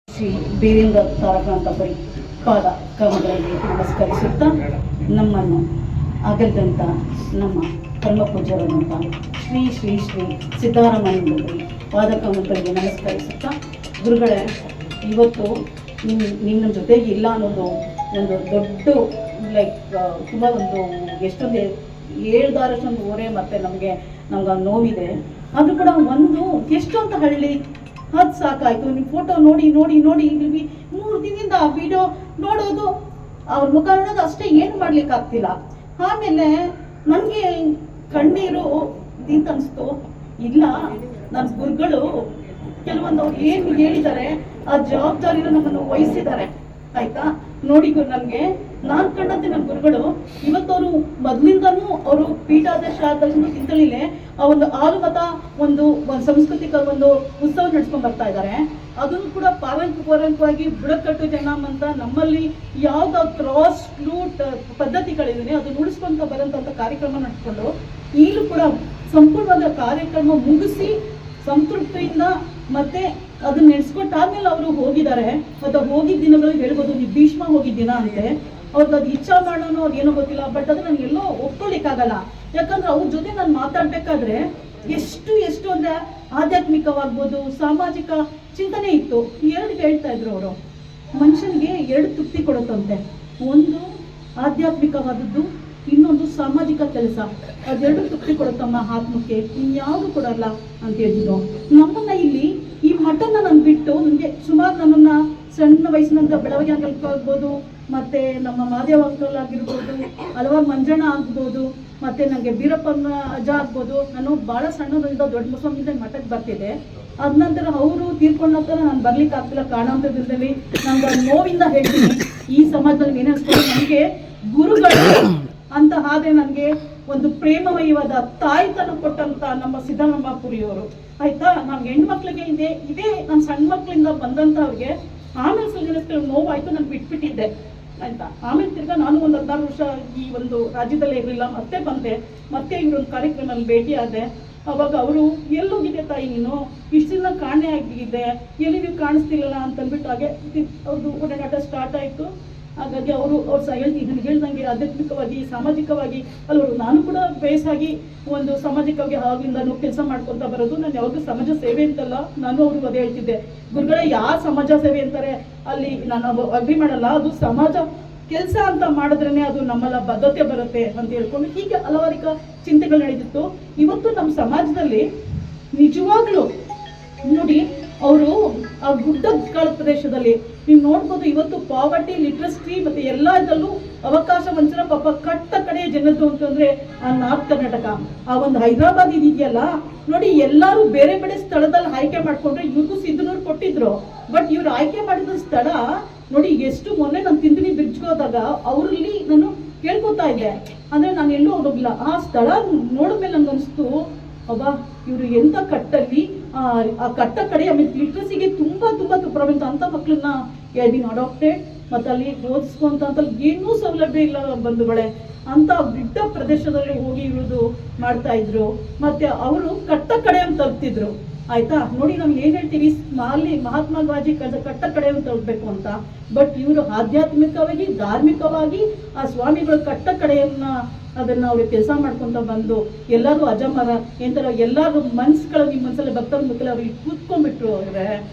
Shri Birendra ತಾರಕಾಂತ pi ಪಾದ ಕಮಲಗಳಿಗೆ ನಮಸ್ಕರಿಸುತ್ತಾ ನಮ್ಮನ್ನು ಆಗದಂಥ ನಮ್ಮ ಪರಮ ಪೂಜ್ಯರಾದಂಥ ಶ್ರೀ ಶ್ರೀ ಶ್ರೀ ಸಿದ್ದರಾಮಯ್ಯನವರಿಗೆ ಪಾದ ಕಮಲಗಳಿಗೆ ನಮಸ್ಕರಿಸುತ್ತಾ, ಗುರುಗಳೇ, ಇವತ್ತು ನಿಮ್ಮ ಜೊತೆಗೆ ಇಲ್ಲ ಅನ್ನೋದು ಒಂದು ದೊಡ್ಡ ತುಂಬ ಒಂದು ಎಷ್ಟೊಂದು ಹೇಳ್ದಾರಷ್ಟೊಂದು ಓರೆ ಮತ್ತು ನಮಗೆ ನೋವಿದೆ. ಆದರೂ ಕೂಡ ಒಂದು ಎಷ್ಟೊಂದು ಹಳ್ಳಿ ಅದು ಸಾಕಾಯ್ತು. ನೀವು ಫೋಟೋ ನೋಡಿ ನೋಡಿ ನೋಡಿ ಇಲ್ಲಿ 3 ದಿನದಿಂದ ಆ ವಿಡಿಯೋ ನೋಡೋದು, ಅವ್ರ ಮುಖ ನೋಡೋದು ಅಷ್ಟೇ, ಏನು ಮಾಡ್ಲಿಕ್ಕೆ ಆಗ್ತಿಲ್ಲ. ಆಮೇಲೆ ನನಗೆ ಕಣ್ಣೀರು ಅಂತ ಅನಿಸ್ತು. ಇಲ್ಲ, ನನ್ನ ಗುರುಗಳು ಕೆಲವೊಂದು ಅವ್ರು ಏನು ಹೇಳಿದ್ದಾರೆ ಆ ಜವಾಬ್ದಾರಿನ ನಮ್ಮನ್ನು ವಹಿಸಿದ್ದಾರೆ. ಆಯ್ತಾ, ನೋಡಿ ನನಗೆ ನಾನು ಕಂಡಂತೆ ನನ್ನ ಗುರುಗಳು ಇವತ್ತವರು ಮೊದಲಿಂದನೂ ಅವರು ಪೀಠಾಧ್ಯಕ್ಷ ಆದ ಚಿಂತಳಿಲೆ ಆ ಒಂದು ಆಲುಮತ ಒಂದು ಸಾಂಸ್ಕೃತಿಕ ಒಂದು ಉತ್ಸವ ನಡೆಸ್ಕೊಂಡು ಬರ್ತಾ ಇದ್ದಾರೆ. ಅದನ್ನು ಕೂಡ ಪಾರಂಪರಿಕವಾಗಿ ಬುಡಕಟ್ಟು ಜನ ಅಂತ ನಮ್ಮಲ್ಲಿ ಯಾವ್ದು ಕ್ರಾಸ್ ಫ್ಲೂಟ್ ಪದ್ಧತಿಗಳಿದೆ ಅದನ್ನು ಉಳಿಸ್ಕೊಂತ ಬರೋಂಥ ಕಾರ್ಯಕ್ರಮ ನಡೆಸ್ಕೊಂಡು ಈಗಲೂ ಕೂಡ ಸಂಪೂರ್ಣವಾದ ಕಾರ್ಯಕ್ರಮ ಮುಗಿಸಿ ಸಂತೃಪ್ತಿಯಿಂದ ಮತ್ತೆ ಅದನ್ನ ನೆನೆಸ್ಕೊಟ್ಟಾದ್ಮೇಲೆ ಅವರು ಹೋಗಿದ್ದಾರೆ. ಮತ್ತು ಹೋಗಿದ್ದ ದಿನಗಳು ಹೇಳ್ಬೋದು, ನೀವು ಭೀಷ್ಮ ಹೋಗಿದ್ದ ದಿನ ಅಂತೆ. ಅವ್ರಿಗೆ ಅದು ಇಚ್ಛಾ ಮಾಡೋಣ ಅದು ಏನೋ ಗೊತ್ತಿಲ್ಲ, ಬಟ್ ಅದು ನನಗೆ ಎಲ್ಲೋ ಒಪ್ಕೊಳ್ಳಿಕ್ಕಾಗಲ್ಲ. ಯಾಕಂದ್ರೆ ಅವ್ರ ಜೊತೆ ನಾನು ಮಾತಾಡ್ಬೇಕಾದ್ರೆ ಎಷ್ಟು ಅಂದ್ರೆ ಆಧ್ಯಾತ್ಮಿಕವಾಗ್ಬೋದು, ಸಾಮಾಜಿಕ ಚಿಂತನೆ ಇತ್ತು. 2 ಹೇಳ್ತಾ ಇದ್ರು ಅವರು. ಮನುಷ್ಯನಿಗೆ 2 ತೃಪ್ತಿ ಕೊಡುತ್ತಂತೆ, ಒಂದು ಆಧ್ಯಾತ್ಮಿಕವಾದದ್ದು, ಇನ್ನೊಂದು ಸಾಮಾಜಿಕ ಕೆಲಸ. ಅದೆರಡು ತೃಪ್ತಿ ಕೊಡುತ್ತಮ್ಮ ಆತ್ಮಕ್ಕೆ, ಇನ್ಯಾವುದು ಕೊಡಲ್ಲ ಅಂತ ಹೇಳಿದ್ರು. ನಮ್ಮನ್ನ ಇಲ್ಲಿ ಈ ಮಠನ ನಾನು ಬಿಟ್ಟು ನನಗೆ ಸುಮಾರು ನಮ್ಮನ್ನ ಸಣ್ಣ ವಯಸ್ಸಿನಂತ ಬೆಳವಣಿಗೆ ಅಂಕಲ್ ಆಗ್ಬೋದು, ಮತ್ತೆ ನಮ್ಮ ಮಾದೇವ ಅಂಕಲ್ ಆಗಿರ್ಬೋದು, ಹಲವಾರು ಮಂಜಣ್ಣ ಆಗ್ಬೋದು, ಮತ್ತೆ ನನಗೆ ಬೀರಪ್ಪನ ಅಜ್ಜ ಆಗ್ಬೋದು. ನಾನು ಭಾಳ ಸಣ್ಣದಿಂದ ದೊಡ್ಡ ಮುಸ್ಲಿಮಿಂದ ಮಠಕ್ಕೆ ಬರ್ತಿದ್ದೆ. ಅದ ನಂತರ ಅವರು ತೀರ್ಕೊಂಡ ನಂತರ ನಾನು ಬರ್ಲಿಕ್ಕೆ ಆಗ್ತಿಲ್ಲ ಕಾರಣಾಂತರದಲ್ಲಿ. ನಂಗೆ ನೋವಿಂದ ಹೇಳ್ತೀನಿ, ಈ ಸಮಾಜದಲ್ಲಿ ಏನಿಸ್ಕೊಂಡು ನನಗೆ ಗುರುಗಳು ಅಂತ ಆದ್ರೆ ನನಗೆ ಒಂದು ಪ್ರೇಮಮಯವಾದ ತಾಯ್ತನ ಕೊಟ್ಟಂತ ನಮ್ಮ ಸಿದ್ದರಾಮಪುರಿಯವರು. ಆಯ್ತಾ, ನಮ್ಗೆ ಹೆಣ್ಮಕ್ಳಿಗೆ ಇದೇ ನನ್ನ ಸಣ್ಣ ಮಕ್ಳಿಂದ ಬಂದಂಥವ್ರಿಗೆ ಆಮೇಲೆ ಸ್ವಲ್ಪ ನೋವಾಯ್ತು, ನಾನು ಬಿಟ್ಬಿಟ್ಟಿದ್ದೆ ಆಯ್ತಾ. ಆಮೇಲೆ ತಿರ್ಗಾ ನಾನು ಒಂದು 16 ವರ್ಷ ಈ ಒಂದು ರಾಜ್ಯದಲ್ಲೇ ಇರಲಿಲ್ಲ, ಮತ್ತೆ ಬಂದೆ. ಮತ್ತೆ ಇವರೊಂದು ಕಾರ್ಯಕ್ರಮದಲ್ಲಿ ಭೇಟಿ ಆದೆ. ಅವಾಗ ಅವರು ಎಲ್ಲೋಗಿದೆ ತಾಯಿ, ನೀನು ಇಷ್ಟು ದಿನ ಕಾಣೆ ಆಗಿದೆ, ಎಲ್ಲಿ ನೀವು ಕಾಣಿಸ್ತಿಲ್ಲಲ್ಲ ಅಂತಂದ್ಬಿಟ್ಟು ಹಾಗೆ ಅವ್ರದ್ದು ಓಡಾಟ ಸ್ಟಾರ್ಟ್ ಆಯಿತು. ಹಾಗಾಗಿ ಅವ್ರು ಹೇಳ್ದಂಗೆ ಆಧ್ಯಾತ್ಮಿಕವಾಗಿ ಸಾಮಾಜಿಕವಾಗಿ ಅಲ್ಲವರು, ನಾನು ಕೂಡ ಬೇಸಾಗಿ ಒಂದು ಸಾಮಾಜಿಕವಾಗಿ ಆಗಿಂದ ಕೆಲಸ ಮಾಡ್ಕೊತಾ ಬರೋದು. ನಾನು ಯಾವಾಗಲೂ ಸಮಾಜ ಸೇವೆ ಅಂತಲ್ಲ, ನಾನು ಅವ್ರಿಗೆ ಅದೇ ಹೇಳ್ತಿದ್ದೆ, ಗುರುಗಳೇ ಯಾರು ಸಮಾಜ ಸೇವೆ ಅಂತಾರೆ ಅಲ್ಲಿ ನಾನು ಅಗ್ರಿ ಮಾಡಲ್ಲ, ಅದು ಸಮಾಜ ಕೆಲಸ ಅಂತ ಮಾಡಿದ್ರೇನೆ ಅದು ನಮ್ಮಲ್ಲ ಬದ್ಧತೆ ಬರುತ್ತೆ ಅಂತ ಹೇಳ್ಕೊಂಡು ಹೀಗೆ ಹಲವಾರಿಕ ಚಿಂತೆಗಳು ನಡೆದಿತ್ತು. ಇವತ್ತು ನಮ್ಮ ಸಮಾಜದಲ್ಲಿ ನಿಜವಾಗ್ಲೂ ನೋಡಿ, ಅವರು ಆ ಗುಡ್ಡ ಪ್ರದೇಶದಲ್ಲಿ ನೀವು ನೋಡ್ಬೋದು, ಇವತ್ತು ಪಾವರ್ಟಿ ಲಿಟ್ರಸಿ ಮತ್ತೆ ಎಲ್ಲದರಲ್ಲೂ ಅವಕಾಶ ವಂಚನ ಪಾಪ ಕಟ್ಟ ಕಡೆಯ ಜನದ್ದು ಅಂತಂದ್ರೆ ಆ ನಾರ್ತ್ ಕರ್ನಾಟಕ, ಆ ಒಂದು ಹೈದರಾಬಾದ್ ಇದೆಯಲ್ಲ ನೋಡಿ, ಎಲ್ಲರೂ ಬೇರೆ ಬೇರೆ ಸ್ಥಳದಲ್ಲಿ ಆಯ್ಕೆ ಮಾಡ್ಕೊಂಡ್ರೆ ಇವ್ರಿಗೂ ಸಿದ್ದನೂರು ಕೊಟ್ಟಿದ್ರು. ಬಟ್ ಇವ್ರು ಆಯ್ಕೆ ಮಾಡಿದ ಸ್ಥಳ ನೋಡಿ ಎಷ್ಟು. ಮೊನ್ನೆ ನಾನು ತಿಂದಿನಿ ಬ್ರಿಡ್ಜ್ಗೆ ಹೋದಾಗ ಅವ್ರಲ್ಲಿ ನಾನು ಕೇಳ್ಕೊತಾ ಇದ್ದೆ, ಅಂದ್ರೆ ನಾನು ಎಲ್ಲೂ ಹೋಗಿಲ್ಲ. ಆ ಸ್ಥಳ ನೋಡಿದ್ಮೇಲೆ ನಂಗೆ ಅನಿಸ್ತು, ಅಬ್ಬಾ ಇವರು ಎಂತ ಕಟ್ಟಲ್ಲಿ ಆ ಕಟ್ಟ ಕಡೆ ಆಮೇಲೆ ಲಿಟ್ರಸಿಗೆ ತುಂಬಾ ಪ್ರಾಬ್ಲಮ್ ಅಂತ ಮಕ್ಕಳನ್ನ ಬಿನ್ ಅಡಾಪ್ಟೆಡ್ ಮತ್ತೆ ಅಲ್ಲಿ ಓದಿಸ್ಕೊಂತ ಏನೂ ಸೌಲಭ್ಯ ಇಲ್ಲ ಬಂಧುಗಳೇ ಅಂತ ಬಿಡ್ಡ ಪ್ರದೇಶದಲ್ಲಿ ಹೋಗಿ ಇರೋದು ಮಾಡ್ತಾ ಇದ್ರು. ಮತ್ತೆ ಅವರು ಕಟ್ಟ ಕಡೆ ಅಂತ ತಲುಪ್ತಿದ್ರು. ಆಯ್ತಾ, ನೋಡಿ ನಾವು ಏನ್ ಹೇಳ್ತೀವಿ, ಮಹಾತ್ಮ ಗಾಂಧಿ ಕಟ್ಟ ಕಡೆ ಅಂತ ತಲುಪಬೇಕು ಅಂತ. ಬಟ್ ಇವರು ಆಧ್ಯಾತ್ಮಿಕವಾಗಿ ಧಾರ್ಮಿಕವಾಗಿ ಆ ಸ್ವಾಮಿಗಳು ಕಟ್ಟ ಕಡೆಯನ್ನ ಅದನ್ನ ಅವ್ರಿಗೆ ಕೆಲಸ ಮಾಡ್ಕೊಂತ ಬಂದು ಎಲ್ಲರೂ ಅಜಮರ ಎಂತರ ಎಲ್ಲರೂ ಮನ್ಸುಗಳು ನಿಮ್ಮ ಮನಸ್ಸಲ್ಲಿ ಭಕ್ತರ ಮುಖದಲ್ಲಿ ಅವ್ರಿಗೆ ಕೂತ್ಕೊಂಡ್ಬಿಟ್ರು ಅವ್ರೆ.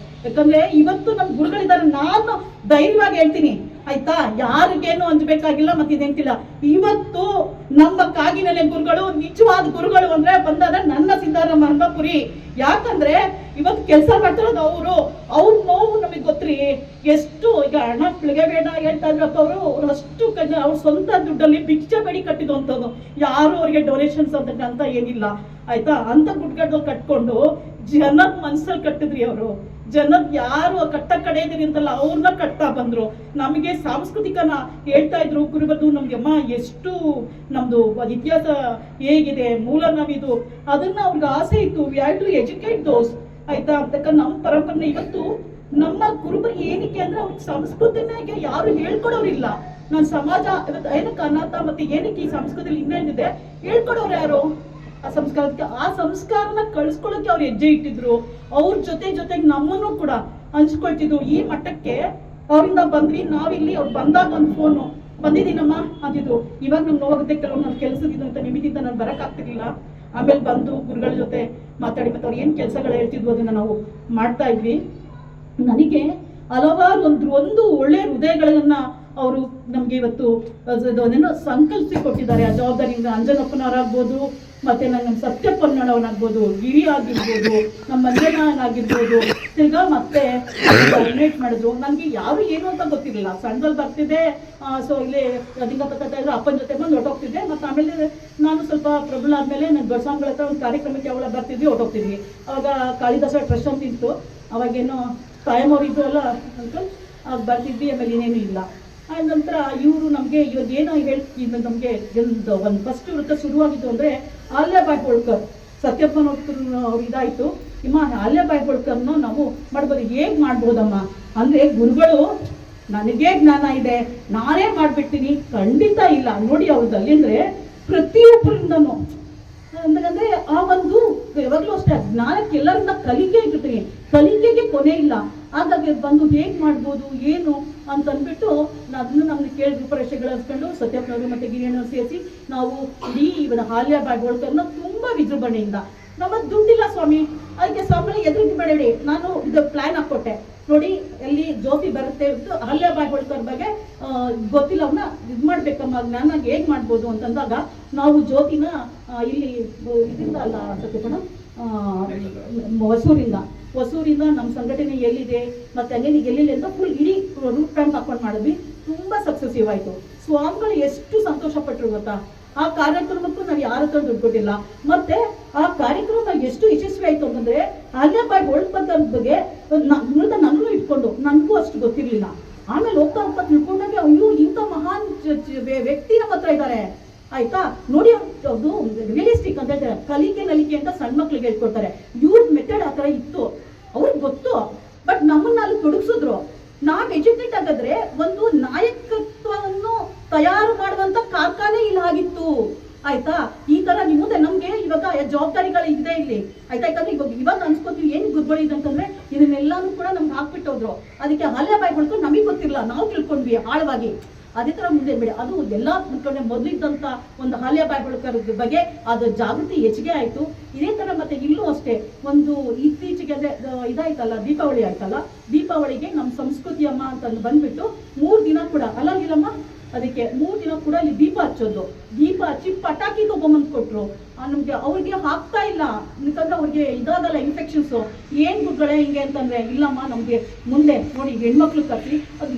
ಯಾಕಂದ್ರೆ ಇವತ್ತು ನಮ್ಮ ಗುರುಗಳಿದ್ದಾರೆ, ನಾನು ಧೈರ್ಯವಾಗಿ ಹೇಳ್ತೀನಿ ಆಯ್ತಾ, ಯಾರಿಗೇನು ಅಂಜಬೇಕಾಗಿಲ್ಲ. ಮತ್ತೆ ಇದೇಂತಿಲ್ಲ, ಇವತ್ತು ನಮ್ಮ ಕಾಗಿನೆಲೆ ಗುರುಗಳು ನಿಜವಾದ ಗುರುಗಳು ಅಂದ್ರೆ ಬಂದಾದ ನನ್ನ ಸಿದ್ದರಾಮಪುರಿ. ಯಾಕಂದ್ರೆ ಇವತ್ತು ಕೆಲಸ ಮಾಡ್ತಿರೋದು ಅವ್ರ ನೋವು ನಮಗೆ ಗೊತ್ತ್ರಿ ಎಷ್ಟು. ಈಗ ಹಣ ಪಿಳಿಗೆ ಬೇಡ ಹೇಳ್ತಾ ಇದ್ರಪ್ಪ ಅವರು ಅಷ್ಟು ಅವ್ರ ಸ್ವಂತ ದುಡ್ಡಲ್ಲಿ ಭಿಕ್ಷೆ ಬೇಡಿ ಕಟ್ಟಿದ್ದು ಅಂತದ್ದು, ಯಾರು ಅವ್ರಿಗೆ ಡೊನೇಷನ್ಸ್ ಅಂತ ಏನಿಲ್ಲ ಆಯ್ತಾ. ಅಂತ ಗುಡ್ಗಡ್ಡಲ್ಲಿ ಕಟ್ಕೊಂಡು ಜನದ ಮನ್ಸಲ್ಲಿ ಕಟ್ಟಿದ್ರಿ ಅವರು. ಜನದ್ ಯಾರು ಕಟ್ಟ ಕಡೆ ಇದೀರಿ ಅಂತಲ್ಲ ಅವ್ರನ್ನ ಕಟ್ತಾ ಬಂದ್ರು. ನಮಗೆ ಸಾಂಸ್ಕೃತಿಕನ ಹೇಳ್ತಾ ಇದ್ರು ಗುರುಗಳು, ನಮ್ಗೆ ಅಮ್ಮ ಎಷ್ಟು ನಮ್ದು ಇತಿಹಾಸ ಹೇಗಿದೆ, ಮೂಲ ನಾವಿದು, ಅದನ್ನ ಅವ್ರಿಗೆ ಆಸೆ ಇತ್ತು. ವಿ ಹ್ಯಾವ್ ಟು ಎಜುಕೇಟ್ ದೋಸ್ ಆಯ್ತಾ. ಯಾಕಂದ್ರೆ ನಮ್ಮ ಪರಂಪರೆ ಇವತ್ತು ನಮ್ಮ ಗುರುಗಳು ಏನಕ್ಕೆ ಅಂದ್ರೆ ಅವ್ರಿಗೆ ಸಂಸ್ಕೃತಿನಾಗೆ ಯಾರು ಹೇಳ್ಕೊಡೋರಿಲ್ಲ. ನನ್ನ ಸಮಾಜ ಇವತ್ತು ಏನಕ್ಕೆ ಅನಾಥ ಮತ್ತೆ ಏನಕ್ಕೆ ಈ ಸಂಸ್ಕೃತಿಯಲ್ಲಿ ಇನ್ನೇನಿದೆ ಹೇಳ್ಕೊಡೋರು ಯಾರು? ಆ ಸಂಸ್ಕಾರಕ್ಕೆ ಆ ಸಂಸ್ಕಾರನ ಕಳಿಸ್ಕೊಳ್ಳೋಕೆ ಅವ್ರು ಹೆಜ್ಜೆ ಇಟ್ಟಿದ್ರು. ಅವ್ರ ಜೊತೆಗೆ ನಮ್ಮನ್ನು ಕೂಡ ಹಂಚ್ಕೊಳ್ತಿದ್ವು. ಈ ಮಟ್ಟಕ್ಕೆ ಅವರಿಂದ ಬಂದ್ವಿ ನಾವಿಲ್ಲಿ. ಅವ್ರು ಬಂದಾಗ ಒಂದು ಫೋನು ಬಂದಿದ್ದೀನಮ್ಮ ಅಂತಿದ್ರು. ಇವಾಗ ನಮ್ಗೆ ಹೋಗುತ್ತೆ, ಕೆಲವು ನನ್ನ ಕೆಲಸದಿಂದ ಅಂತ ನಿಮಿದಿಂದ ನಾನು ಬರೋಕ್ಕಾಗ್ತಿರ್ಲಿಲ್ಲ. ಆಮೇಲೆ ಬಂದು ಗುರುಗಳ ಜೊತೆ ಮಾತಾಡಿ ಮತ್ತೆ ಅವ್ರು ಏನು ಕೆಲಸಗಳು ಹೇಳ್ತಿದ್ವು ಅದನ್ನು ನಾವು ಮಾಡ್ತಾ ಇದ್ವಿ. ನನಗೆ ಹಲವಾರು ಒಂದು ಒಳ್ಳೆ ಹೃದಯಗಳನ್ನ ಅವರು ನಮಗೆ ಇವತ್ತು ಅದನ್ನೇನೋ ಸಂಕಲ್ಪಿಸಿ ಕೊಟ್ಟಿದ್ದಾರೆ. ಆ ಜವಾಬ್ದಾರಿಯಿಂದ ಅಂಜನಪ್ಪನವರಾಗ್ಬೋದು, ಮತ್ತೆ ನಮ್ಮ ಸತ್ಯಪ್ಪನವನಾಗ್ಬೋದು, ಗಿರಿ ಆಗಿರ್ಬೋದು, ನಮ್ಮ ಮಂಜಣ್ಣನಾಗಿರ್ಬೋದು, ತಿರ್ಗಾ ಮತ್ತೆ ಇನ್ವೈಟ್ ಮಾಡಿದ್ರು. ನನಗೆ ಯಾರು ಏನು ಅಂತ ಗೊತ್ತಿರಲಿಲ್ಲ. ಸಣ್ಣದಲ್ಲಿ ಬರ್ತಿದ್ದೆ, ಸೊ ಇಲ್ಲಿ ಲಿಂಗ ಪತ್ತ ಇದ್ರೆ ಅಪ್ಪನ ಜೊತೆ ಬಂದು ಹೊರಟೋಗ್ತಿದ್ದೆ. ಮತ್ತು ಆಮೇಲೆ ನಾನು ಸ್ವಲ್ಪ ಪ್ರಬಲ ಆದಮೇಲೆ ನನ್ನ ದೊಡ್ಡಸ್ವಾಮಿಗಳ ಹತ್ರ ಒಂದು ಕಾರ್ಯಕ್ರಮಕ್ಕೆ ಅವೆಲ್ಲ ಬರ್ತಿದ್ವಿ, ಹೊರಟೋಗ್ತಿದ್ವಿ. ಅವಾಗ ಕಾಳಿದಾಸ ಟ್ರಸ್ಟ್ ಅಂತ ಇತ್ತು, ಅವಾಗೇನೋ ಕಾಯಮವ್ರು ಇದ್ದು ಅಲ್ಲ ಅಂಕಲ್, ಬರ್ತಿದ್ವಿ. ಆಮೇಲೆ ಇನ್ನೇನು ಇಲ್ಲ. ಆದ ನಂತರ ಇವರು ನಮಗೆ ಇವಾಗ ಏನೋ ಹೇಳ್ತಿದ್ದು, ನಮಗೆ ಒಂದು ಫಸ್ಟ್ ವೃತ್ತ ಶುರುವಾಗಿದ್ದು ಅಂದರೆ ಆಲ್ಯಾಬಾಯಿ ಹೋಳ್ಕರ್, ಸತ್ಯಪ್ಪನವ್ರು ಇದಾಯಿತು. ನಿಮ್ಮ ಆಲ್ಯಾಬಾಯಿ ಹೋಳ್ಕರ್ನ ನಾವು ಮಾಡ್ಬೋದು. ಹೇಗೆ ಮಾಡ್ಬೋದಮ್ಮ ಅಂದರೆ, ಗುರುಗಳು ನನಗೇ ಜ್ಞಾನ ಇದೆ ನಾನೇ ಮಾಡಿಬಿಡ್ತೀನಿ, ಖಂಡಿತ ಇಲ್ಲ. ನೋಡಿ ಅವ್ರದ್ದು ಅಂದರೆ ಪ್ರತಿಯೊಬ್ಬರಿಂದನೂ ಅಂದರೆ ಆ ಒಂದು ಯಾವಾಗಲೂ ಅಷ್ಟೇ ಜ್ಞಾನಕ್ಕೆ ಎಲ್ಲರಿಂದ ಕಲಿಕೆ ಇರ್ತೀನಿ, ಕಲಿಕೆಗೆ ಕೊನೆ ಇಲ್ಲ. ಹಾಗಾಗಿ ಬಂದು ಹೇಗೆ ಮಾಡ್ಬೋದು ಏನು ಅಂತಂದ್ಬಿಟ್ಟು ಅದನ್ನು ನಮ್ಗೆ ಕೇಳಿ ರೂಪರೇಷೆಗಳು ಹಚ್ಕೊಂಡು ಸತ್ಯಪ್ಪನವರು ಮತ್ತು ಗಿರಿಯಣ್ಣವ್ರು ಸೇರಿಸಿ ನಾವು ಇಡೀ ಇವನ ಆಲ್ಯಾಬಾಯಿ ಹೋಳ್ಕರ್ನ ತುಂಬ ವಿಜೃಂಭಣೆಯಿಂದ, ನಮ್ಮ ದುಡ್ಡಿಲ್ಲ ಸ್ವಾಮಿ, ಅದಕ್ಕೆ ಸ್ವಾಮಿ ಎದುರಿಗೆ ಬೇಡಿ, ನಾನು ಇದು ಪ್ಲ್ಯಾನ್ ಹಾಕ್ಕೊಟ್ಟೆ ನೋಡಿ, ಎಲ್ಲಿ ಜ್ಯೋತಿ ಬರುತ್ತೆ ಆಲ್ಯಾಬಾಯಿ ಹೋಳ್ಕರ್ ಬಗ್ಗೆ ಗೊತ್ತಿಲ್ಲ, ಅವನ್ನ ಇದು ಮಾಡ್ಬೇಕಮ್ಮ ಜ್ಞಾನ ಹೇಗೆ ಮಾಡ್ಬೋದು ಅಂತಂದಾಗ ನಾವು ಜ್ಯೋತಿನ ಇಲ್ಲಿ ಇದರಿಂದ ಅಲ್ಲ ಸತ್ಯಪ್ಪನ ಹೊಸೂರಿಂದ ನಮ್ಮ ಸಂಘಟನೆ ಎಲ್ಲಿದೆ ಮತ್ತು ಹಂಗೆ ಎಲ್ಲಿದೆ ಅಂತ ಫುಲ್ ಇಡೀ ರೂಟ್ ಮ್ಯಾಪ್ ಹಾಕೊಂಡು ಮಾಡಿದ್ವಿ. ತುಂಬ ಸಕ್ಸಸ್ಸಿವ್ ಆಯಿತು. ಸ್ವಾಮಿಗಳು ಎಷ್ಟು ಸಂತೋಷ ಪಟ್ಟರು ಗೊತ್ತಾ. ಆ ಕಾರ್ಯಕ್ರಮಕ್ಕೂ ನಾವು ಯಾರ ಹತ್ರ ದುಡ್ಡು ಕೊಟ್ಟಿಲ್ಲ. ಮತ್ತೆ ಆ ಕಾರ್ಯಕ್ರಮ ಎಷ್ಟು ಯಶಸ್ವಿ ಆಯಿತು ಅಂತಂದರೆ, ಆಲ್ಯಾಬಾಯಿ ಹೋಳ್ಕರ್ ಬಗ್ಗೆ ನನ್ನನ್ನು ಇಟ್ಕೊಂಡು ನನಗೂ ಅಷ್ಟು ಗೊತ್ತಿರಲಿಲ್ಲ. ಆಮೇಲೆ ಹೋಗ್ತಾ ಹೋಗ್ತಾ ತಿಳ್ಕೊಂಡಾಗ ಅಯ್ಯೋ ಇಂಥ ಮಹಾನ್ ವ್ಯಕ್ತಿ ನಮ್ಮ ಹತ್ರ ಇದ್ದಾರೆ ಆಯ್ತಾ. ನೋಡಿ ಅದು ರಿಯಲಿಸ್ಟಿಕ್ ಅಂತ ಹೇಳ್ತಾರೆ, ಕಲಿಕೆ ನಲಿಕೆ ಅಂತ ಸಣ್ಣ ಮಕ್ಳಿಗೆ ಹೇಳ್ಕೊಡ್ತಾರೆ. ಇವ್ರ ಮೆಥಡ್ ಆ ಥರ ಇತ್ತು, ಅವ್ರಿಗೆ ಗೊತ್ತು. ಬಟ್ ನಮ್ಮನ್ನ ಅಲ್ಲಿ ತೊಡಗಿಸಿದ್ರು. ನಾವು ಎಜುಕೇಟ್ ಆಗಿದ್ರೆ ಒಂದು ನಾಯಕತ್ವವನ್ನು ತಯಾರು ಮಾಡುವಂತ ಕಾರ್ಖಾನೆ ಇಲ್ಲಾಗಿತ್ತು ಆಯ್ತಾ. ಈ ತರ ನಿಮ್ಮ ಮುಂದೆ ನಮ್ಗೆ ಇವಾಗ ಜವಾಬ್ದಾರಿಗಳು ಇದೆ ಇಲ್ಲಿ ಆಯ್ತಾ. ಯಾಕಂದ್ರೆ ಇವಾಗ ಅನ್ಸ್ಕೊತೀವಿ ಏನ್ ಗುರುಗಳು ಇದೆ ಅಂತಂದ್ರೆ ಇದನ್ನೆಲ್ಲಾನು ಕೂಡ ನಮ್ಗೆ ಹಾಕ್ಬಿಟ್ಟೋದ್ರು. ಅದಕ್ಕೆ ಆಲ್ಯಾಬಾಯಿ ಹೋಳ್ಕರ್ ನಮಗೆ ಗೊತ್ತಿರಲಿಲ್ಲ, ನಾವು ತಿಳ್ಕೊಂಡ್ವಿ ಆಳವಾಗಿ. ಅದೇ ತರ ಮುಂದೆ ಬಿಡಿ ಅದು ಎಲ್ಲ ತಿಳ್ಕೊಂಡೆ. ಮೊದಲಿದ್ದಂತ ಒಂದು ಆಲ್ಯಾಬಾಯಿ ಹೋಳ್ಕರ್ ಬಗ್ಗೆ ಅದು ಜಾಗೃತಿ ಹೆಚ್ಚಿಗೆ ಆಯ್ತು. ಇದೇ ತರ ಮತ್ತೆ ಇಲ್ಲೂ ಅಷ್ಟೇ ಒಂದು ಇತ್ತೀಚೆಗೆ ಅಂದ್ರೆ ಇದಾಯ್ತಲ್ಲ, ದೀಪಾವಳಿ ಆಯ್ತಲ್ಲ, ದೀಪಾವಳಿಗೆ ನಮ್ಮ ಸಂಸ್ಕೃತಿ ಅಮ್ಮ ಅಂತ ಬಂದ್ಬಿಟ್ಟು 3 ದಿನ ಕೂಡ ಅಲ್ಲಾಗಿಲ್ಲಮ್ಮ, ಅದಕ್ಕೆ 3 ದಿನ ಕೂಡ ಇಲ್ಲಿ ದೀಪ ಹಚ್ಚೋದು. ದೀಪ ಹಚ್ಚಿ ಪಟಾಕಿ ತಗೊಂಬಂದು ಕೊಟ್ರು. ನಮ್ಗೆ ಅವ್ರಿಗೆ ಹಾಕ್ತಾ ಇಲ್ಲ, ಯಾಕಂದ್ರೆ ಅವ್ರಿಗೆ ಇದಾಗಲ್ಲ ಇನ್ಫೆಕ್ಷನ್ಸು. ಏನ್ ಗುಡ್ಗಳೇ ಹಿಂಗೆ ಅಂತಂದ್ರೆ, ಇಲ್ಲಮ್ಮ ನಮ್ಗೆ ಮುಂದೆ ನೋಡಿ ಹೆಣ್ಮಕ್ಳು ಕರ್ಸಿ ಅದು